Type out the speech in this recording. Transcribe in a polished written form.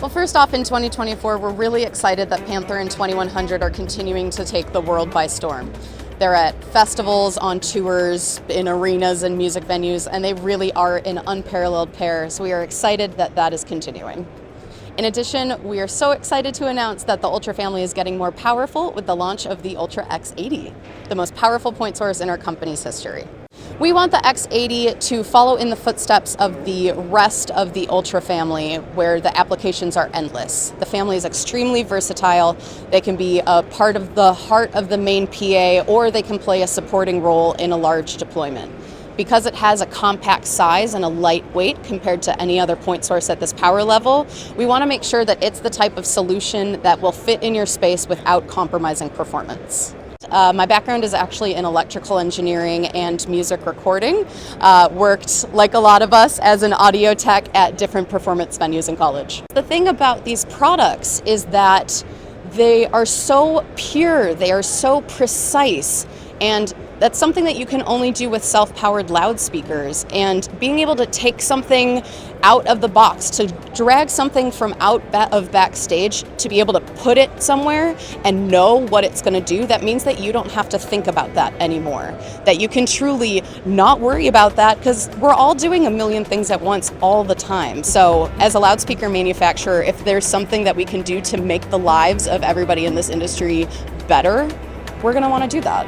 Well, first off, in 2024, we're really excited that Panther and 2100 are continuing to take the world by storm. They're at festivals, on tours, in arenas and music venues, and they really are an unparalleled pair, so we are excited that that is continuing. In addition, we are so excited to announce that the Ultra family is getting more powerful with the launch of the Ultra X80, the most powerful point source in our company's history. We want the X80 to follow in the footsteps of the rest of the Ultra family, where the applications are endless. The family is extremely versatile. They can be a part of the heart of the main PA, or they can play a supporting role in a large deployment. Because it has a compact size and a light weight compared to any other point source at this power level, we want to make sure that it's the type of solution that will fit in your space without compromising performance. My background is actually in electrical engineering and music recording. Worked, like a lot of us, as an audio tech at different performance venues in college. The thing about these products is that they are so pure, they are so precise, and that's something that you can only do with self-powered loudspeakers. And being able to take something out of the box, to drag something from out of backstage, to be able to put it somewhere and know what it's going to do, that means that you don't have to think about that anymore. That you can truly not worry about that, because we're all doing a million things at once all the time. So as a loudspeaker manufacturer, if there's something that we can do to make the lives of everybody in this industry better, we're going to want to do that.